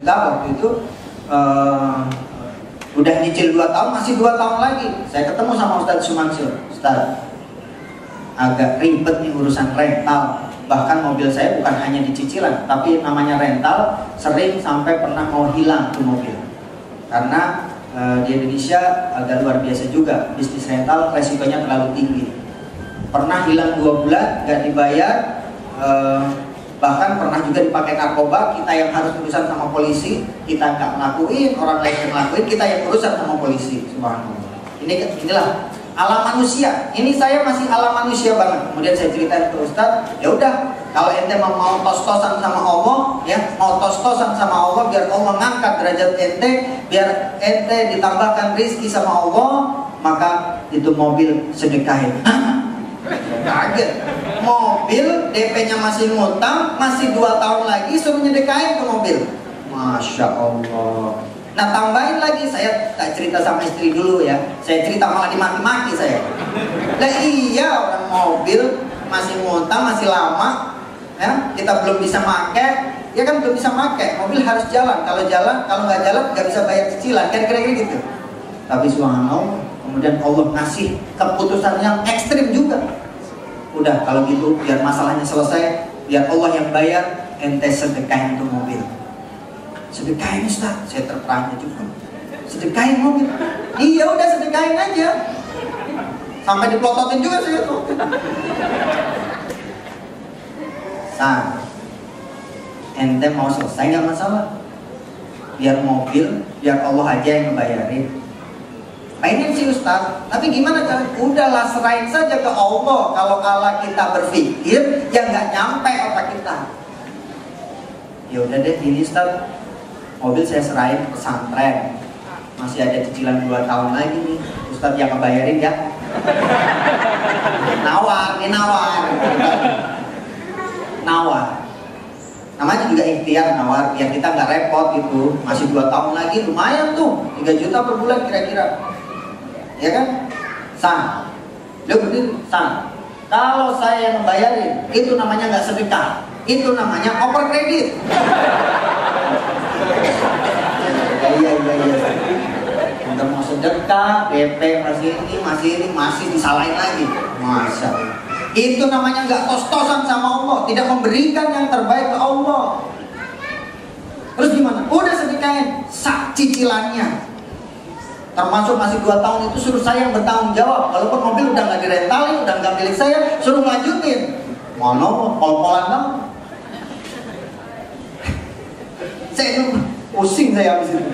Waktu itu udah nyicil 2 tahun, masih 2 tahun lagi. Saya ketemu sama Ustadz Sumansur. Ustadz, agak ribet nih urusan rental. Bahkan mobil saya bukan hanya di cicilan, tapi namanya rental sering sampai pernah mau hilang tuh mobil. Karena di Indonesia agak luar biasa juga, bisnis rental resikonya terlalu tinggi. Pernah hilang 2 bulan, gak dibayar, bahkan pernah juga dipakai narkoba. Kita yang harus urusan sama polisi, kita nggak ngelakuin, orang lain yang ngelakuin, kita yang urusan sama polisi. Subhanallah. Inilah alam manusia. Ini saya masih alam manusia banget. Kemudian saya ceritain ke Ustadz, ya udah, kalau ente mau tos-tosan sama Allah, ya mau tos-tosan sama Allah biar Allah ngangkat derajat ente, biar ente ditambahkan rezeki sama Allah, maka itu mobil sedekahin. Kaget, mobil DP-nya masih ngutang, masih 2 tahun lagi suruh nyedekain ke mobil. Masya Allah. Nah tambahin lagi, saya tak cerita sama istri dulu ya, saya cerita malah dimaki-maki saya. Lah iya, orang mobil masih ngutang, masih lama, ya kita belum bisa pakai, ya kan belum bisa pakai, mobil harus jalan. Kalau nggak jalan nggak bisa bayar cicilan, kira-kira gitu. Tapi subhanallah, kemudian Allah ngasih keputusan yang ekstrim juga. Udah kalau gitu biar masalahnya selesai, biar Allah yang bayar, ente sedekahin tuh mobil. Sedekahin Ustaz, saya terperangnya juga. Sedekahin mobil. Iya udah sedekahin aja. Sampai diplototin juga saya tuh. Ente mau selesai nggak masalah. Biar mobil, biar Allah aja yang ngebayarin. Pengen sih Ustaz, tapi gimana cara? Udahlah serahin saja ke Allah. Kalau Allah kita berpikir, ya nggak nyampe otak kita. Ya udah deh, ini Ustaz, mobil saya serahin ke pesantren. Masih ada cicilan 2 tahun lagi nih. Ustaz yang ngebayarin ya. Nawar. Namanya juga ikhtiar nawar, biar kita nggak repot gitu. Masih 2 tahun lagi, lumayan tuh, 3 juta per bulan kira-kira. Ya kan? Lu berdiri, kalau saya yang membayarin, itu namanya nggak sedekah, itu namanya oper kredit. Iya. Udah mau sedekah, DP masih disalahin lagi. Masya Allah. Itu namanya nggak tos-tosan sama Allah, tidak memberikan yang terbaik ke Allah. Terus gimana? Udah sedekahin, sak cicilannya. Termasuk masih 2 tahun itu suruh saya yang bertanggung jawab. Walaupun mobil udah nggak direntalin, udah nggak milik saya, suruh lanjutin. Mana pol-polan dong. Saya itu pusing saya habis itu.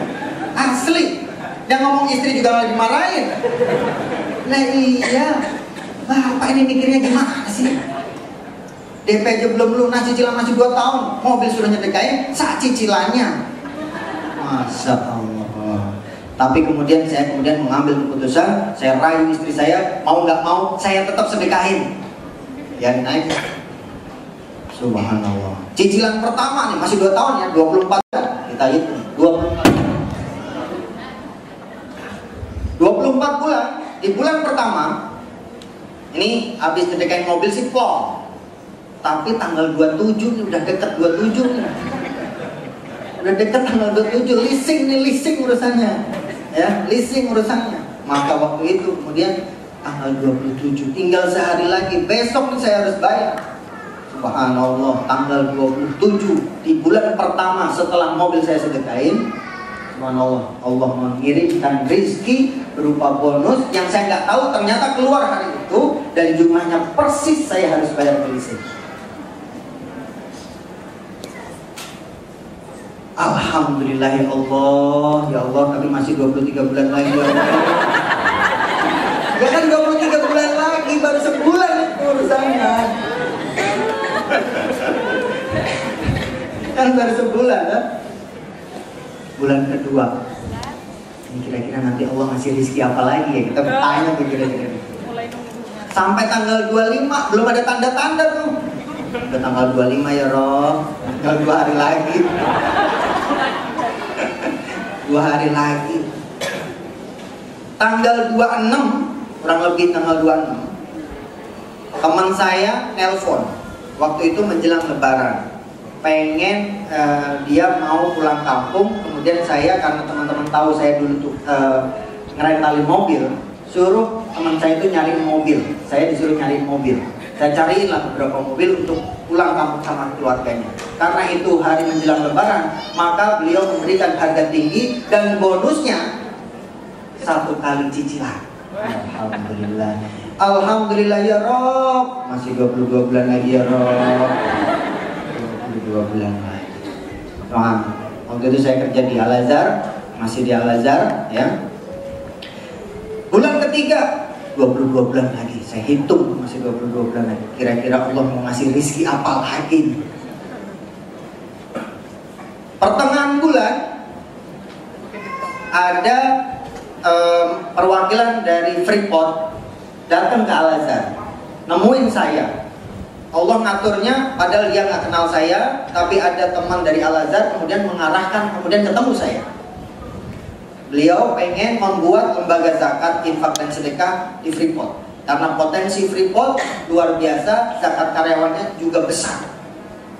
Asli. Yang ngomong istri juga nggak dimarahin. Nah iya, bapak ini mikirnya gimana sih? DP aja belum lunas, cicilan masih 2 tahun, mobil sudah nyedekain, sak cicilannya. Masya Allah. Tapi kemudian saya mengambil keputusan, saya rayu istri saya, mau nggak mau saya tetap sedekahin. Ya naik. Subhanallah. Cicilan pertama nih masih 2 tahun ya, 24 kan? Kita hitung 24 bulan. Di bulan pertama ini habis sedekahin mobil sih plong. Tapi tanggal 27 nih, udah deket 27 nih. Udah deket tanggal 27, leasing urusannya. Ya, leasing urusannya. Maka waktu itu kemudian tanggal 27, tinggal sehari lagi, besok nih saya harus bayar. Subhanallah, tanggal 27 di bulan pertama setelah mobil saya sedekahin, subhanallah, Allah mengirimkan rezeki berupa bonus yang saya nggak tahu, ternyata keluar hari itu dan jumlahnya persis saya harus bayar leasing. Alhamdulillah ya Allah, tapi masih 23 bulan lagi ya Allah. Ya kan 23 bulan lagi, baru sebulan itu urusannya. Kan baru sebulan kan? Bulan kedua. Ini kira-kira nanti Allah ngasih rezeki apa lagi ya? Kita bertanya tuh kira-kira. Sampai tanggal 25 belum ada tanda-tanda tuh. Udah tanggal 25 ya Roh, tinggal 2 hari lagi. 2 hari lagi. Tanggal 26, kurang lebih tanggal 26, teman saya nelpon. Waktu itu menjelang lebaran. pengen dia mau pulang kampung. Kemudian saya, karena teman-teman tahu saya dulu tuh ngerentalin mobil, suruh teman saya itu nyariin mobil. Saya disuruh nyariin mobil. Saya cariin lah beberapa mobil untuk pulang kampung sama keluarganya. Karena itu hari menjelang Lebaran, maka beliau memberikan harga tinggi dan bonusnya 1 kali cicilan. Alhamdulillah. Alhamdulillah ya Rob. Masih 22 bulan lagi ya Rob. 22 bulan lagi. Nah, waktu itu saya kerja di Al-Azhar, masih di Al-Azhar ya. Bulan ketiga 22 bulan lagi, saya hitung masih 22 bulan lagi. Kira-kira Allah mau ngasih rizki apa lagi? Pertengahan bulan ada perwakilan dari Freeport datang ke Al-Azhar, nemuin saya. Allah ngaturnya, padahal dia nggak kenal saya, tapi ada teman dari Al-Azhar kemudian mengarahkan, kemudian ketemu saya. Beliau pengen membuat lembaga zakat, infak dan sedekah di Freeport. Karena potensi Freeport luar biasa, zakat karyawannya juga besar.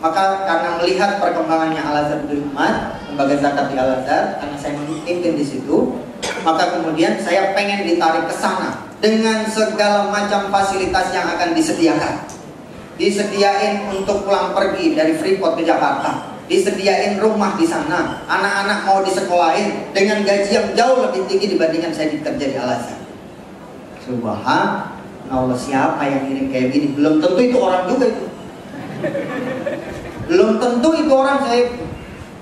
Maka karena melihat perkembangannya Al-Azhar Baitul Hikmat, lembaga zakat di Al-Azhar, karena saya memimpin di situ, maka kemudian saya pengen ditarik ke sana dengan segala macam fasilitas yang akan disediakan. Disediain untuk pulang pergi dari Freeport ke Jakarta. Disediain rumah di sana, anak-anak mau disekolahin dengan gaji yang jauh lebih tinggi dibandingkan saya kerja di Al-Azhar. Subhanallah, siapa yang ngirim kayak gini? Belum tentu itu orang juga itu. Belum tentu itu orang. Saya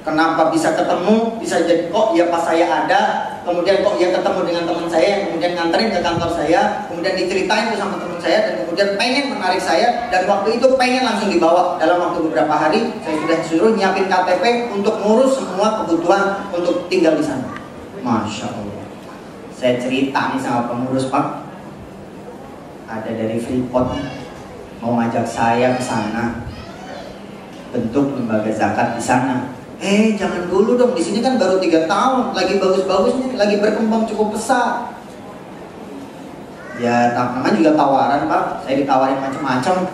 kenapa bisa ketemu, bisa jadi kok ya pas saya ada, kemudian kok ya ketemu dengan teman saya yang kemudian nganterin ke kantor saya, kemudian diceritain tuh sama teman saya, dan kemudian pengen menarik saya, dan waktu itu pengen langsung dibawa. Dalam waktu beberapa hari saya sudah suruh nyiapin KTP untuk ngurus semua kebutuhan untuk tinggal di sana. Masya Allah. Saya cerita nih sama pengurus, Pak, ada dari Freeport mau ngajak saya ke sana bentuk lembaga zakat di sana. Jangan dulu dong, di sini kan baru 3 tahun, lagi bagus-bagusnya, lagi berkembang cukup besar. Ya, namanya juga tawaran, Pak. Saya ditawarin macam-macam.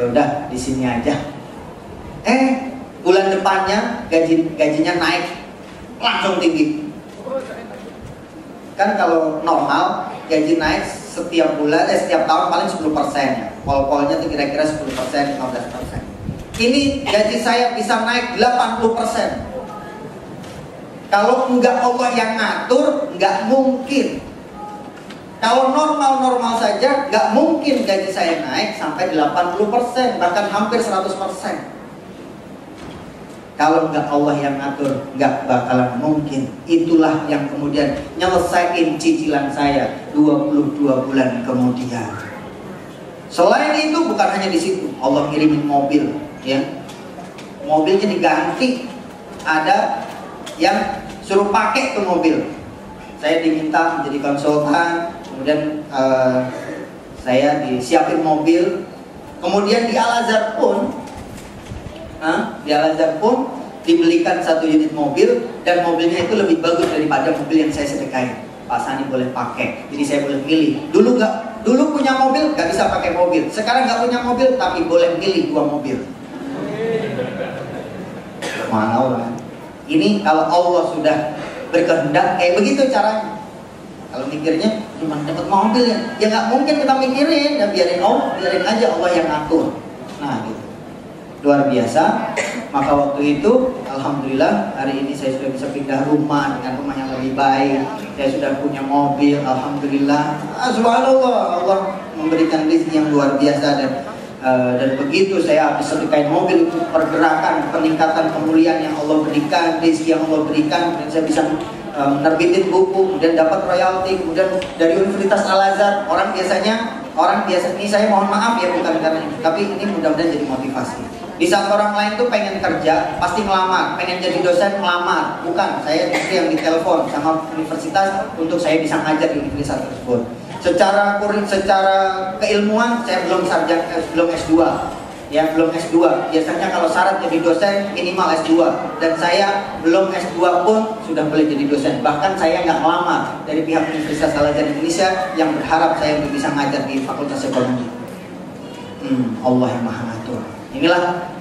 Ya udah, di sini aja. Bulan depannya gajinya naik langsung tinggi. Kan kalau normal gaji naik setiap bulan, setiap tahun paling 10%. Pol-polnya tuh kira-kira 10%, 15%. Ini gaji saya bisa naik 80%. Kalau enggak Allah yang ngatur, enggak mungkin. Kalau normal-normal saja, enggak mungkin gaji saya naik sampai 80%, bahkan hampir 100%. Kalau enggak Allah yang ngatur, enggak bakalan mungkin. Itulah yang kemudian nyelesain cicilan saya 22 bulan kemudian. Selain itu, bukan hanya di situ, Allah kirimin mobil, ya. Mobilnya diganti, ada yang suruh pakai ke mobil. Saya diminta menjadi konsultan, kemudian saya disiapin mobil. Kemudian di Al-Azhar pun, dibelikan 1 unit mobil, dan mobilnya itu lebih bagus daripada mobil yang saya sedekahin. Pak Sani boleh pakai, jadi saya boleh pilih. Dulu punya mobil, nggak bisa pakai mobil. Sekarang nggak punya mobil, tapi boleh pilih 2 mobil. Mana orang? Ini kalau Allah sudah berkehendak, kayak begitu caranya. Kalau mikirnya cuma dapat mobil ya nggak mungkin kita mikirin. Ya biarin aja Allah yang ngatur. Nah gitu, luar biasa. Maka waktu itu, alhamdulillah hari ini saya sudah bisa pindah rumah dengan rumah yang lebih baik. Saya sudah punya mobil, alhamdulillah. Subhanallah, Allah memberikan rezeki yang luar biasa, dan begitu saya habis sedekahin mobil, itu pergerakan, peningkatan kemuliaan yang Allah berikan, rezeki yang Allah berikan, dan saya bisa menerbitin buku, kemudian dapat royalti, kemudian dari Universitas Al-Azhar. Orang biasa ini, saya mohon maaf ya, bukan karena ini, tapi ini mudah-mudahan jadi motivasi. Di saat orang lain tuh pengen kerja, pasti ngelamar, pengen jadi dosen ngelamar. Bukan, saya justru yang ditelepon sama universitas untuk saya bisa ngajar di universitas tersebut. Secara keilmuan saya belum sarjana, belum S2. Ya, belum S2. Biasanya kalau syarat jadi dosen minimal S2, dan saya belum S2 pun sudah boleh jadi dosen. Bahkan saya nggak ngelamar dari pihak Universitas Al-Azhar Indonesia yang berharap saya untuk bisa ngajar di Fakultas Ekonomi. Allah yang Maha Ngatur. Inilah